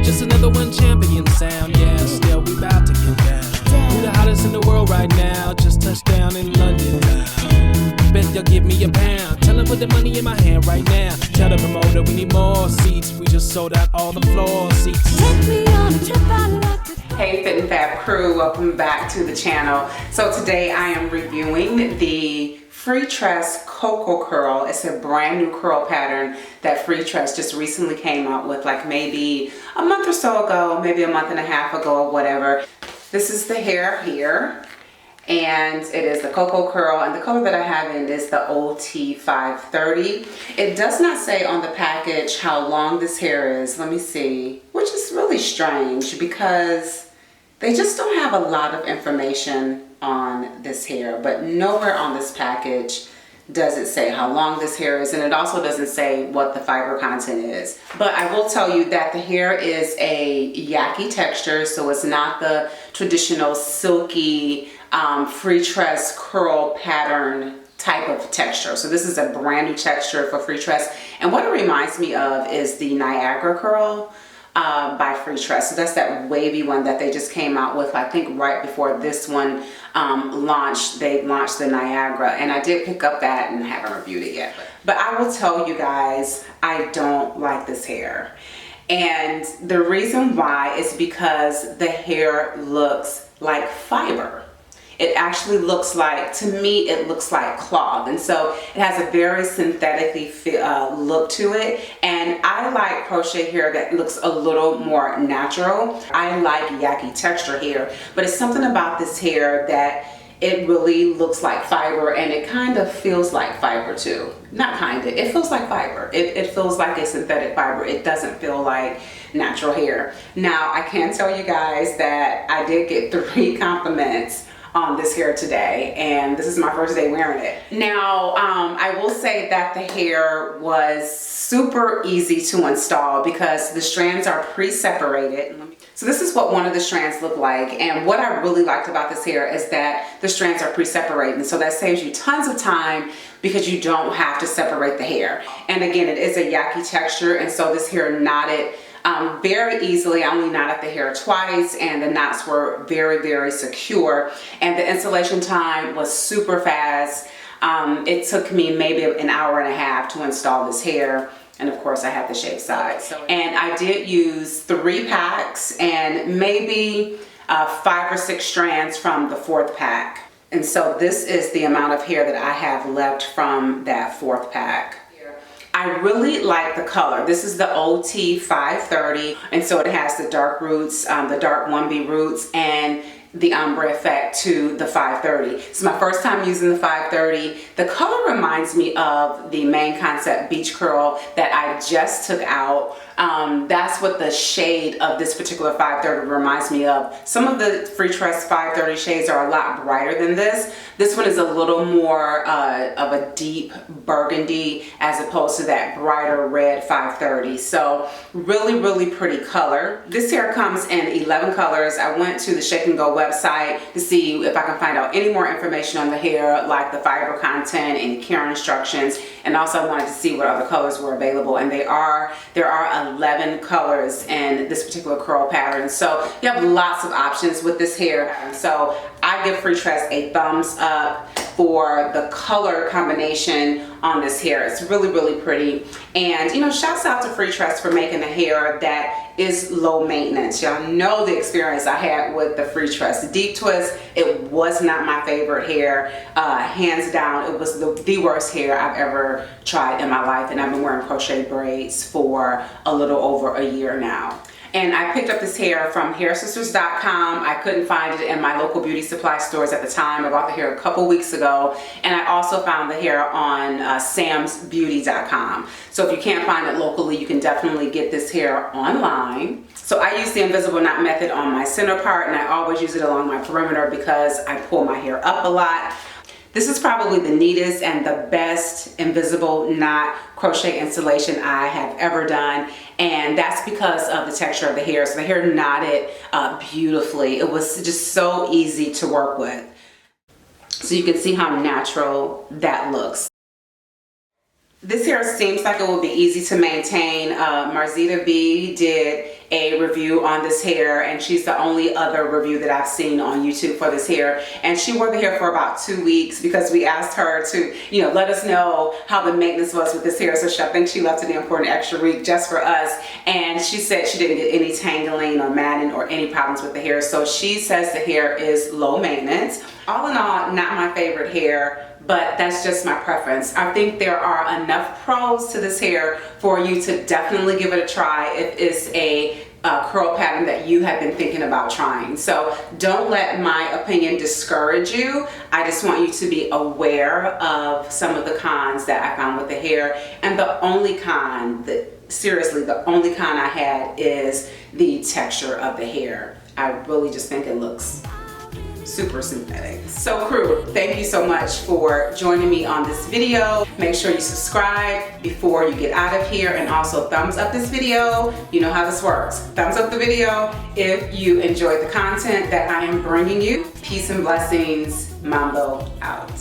Just another one champion sound, yeah. Still we bout to get down. We the hottest in the world right now. Just touched down in London now. Bet they'll give me a pound. Tell them put the money in my hand right now. Tell the promoter we need more seats. We just sold out all the floor seats. Take me on a trip, I'd like to. Hey Fit and Fab crew, welcome back to the channel. So today I am reviewing the FreeTress Cocoa Curl. It's a brand new curl pattern that FreeTress just recently came out with, like maybe a month or so ago, maybe a month and a half ago or whatever. This is the hair here, and it is the Cocoa Curl, and the color that I have in is the OT 530. It does not say on the package how long this hair is. Let me see, which is really strange because they just don't have a lot of information on this hair, but nowhere on this package does it say how long this hair is, and it also doesn't say what the fiber content is. But I will tell you that the hair is a yaki texture, so it's not the traditional silky FreeTress curl pattern type of texture. So this is a brand new texture for FreeTress, and what it reminds me of is the Niagara curl by FreeTress. So that's that wavy one that they just came out with. I think right before this one launched, they launched the Niagara, and I did pick up that and haven't reviewed it yet. But I will tell you guys, I don't like this hair. And the reason why is because the hair looks like fiber. It actually looks like, to me, it looks like cloth. And so it has a very synthetically look to it. And I like crochet hair that looks a little more natural. I like yaki texture hair, but it's something about this hair that it really looks like fiber, and it kind of feels like fiber too. Not kind of, it feels like fiber. It feels like a synthetic fiber. It doesn't feel like natural hair. Now, I can tell you guys that I did get 3 compliments on this hair today, and this is my first day wearing it. Now, I will say that the hair was super easy to install because the strands are pre-separated. So this is what one of the strands look like, and what I really liked about this hair is that the strands are pre-separated, and so that saves you tons of time because you don't have to separate the hair. And again, it is a yaki texture, and so this hair knotted very easily. I only knotted the hair twice, and the knots were very, very secure, and the installation time was super fast. It took me maybe an hour and a half to install this hair, and of course I have the shaved sides. And I did use 3 packs and maybe 5 or 6 strands from the 4th pack, and so this is the amount of hair that I have left from that 4th pack. I really like the color. This is the OT 530, and so it has the dark roots, the dark 1B roots, and the ombre effect to the 530. It's my first time using the 530. The color reminds me of the Main Concept Beach Curl that I just took out. That's what the shade of this particular 530 reminds me of. Some of the FreeTress 530 shades are a lot brighter than this. This one is a little more of a deep burgundy as opposed to that brighter red 530. So really, really pretty color. This hair comes in 11 colors. I went to the Shake and Go website to see if I can find out any more information on the hair, like the fiber content and care instructions, and also I wanted to see what other colors were available, and there are 11 colors in this particular curl pattern. So you have lots of options with this hair. So I give FreeTress a thumbs up for the color combination on this hair. It's really, really pretty. And you know, shouts out to FreeTress for making a hair that is low maintenance. Y'all know the experience I had with the FreeTress Deep Twist. It was not my favorite hair. Hands down, it was the worst hair I've ever tried in my life, and I've been wearing crochet braids for a little over a year now. And I picked up this hair from hairsisters.com. I couldn't find it in my local beauty supply stores at the time. I bought the hair a couple weeks ago, and I also found the hair on samsbeauty.com. So if you can't find it locally, you can definitely get this hair online. So I use the invisible knot method on my center part, and I always use it along my perimeter because I pull my hair up a lot. This is probably the neatest and the best invisible knot crochet installation I have ever done, and that's because of the texture of the hair. So the hair knotted beautifully. It was just so easy to work with. So you can see how natural that looks. This hair seems like it will be easy to maintain. Marzita B did a review on this hair, and she's the only other review that I've seen on YouTube for this hair. And she wore the hair for about 2 weeks because we asked her to, you know, let us know how the maintenance was with this hair. So I think she left an important extra week just for us. And she said she didn't get any tangling or matting or any problems with the hair. So she says the hair is low maintenance. All in all, not my favorite hair, but that's just my preference. I think there are enough pros to this hair for you to definitely give it a try if it's a curl pattern that you have been thinking about trying. So don't let my opinion discourage you. I just want you to be aware of some of the cons that I found with the hair. And the only con, seriously, the only con I had is the texture of the hair. I really just think it looks super synthetic. So crew, thank you so much for joining me on this video. Make sure you subscribe before you get out of here, and also thumbs up this video. You know how this works. Thumbs up the video if you enjoyed the content that I am bringing you. Peace and blessings. Mambo out.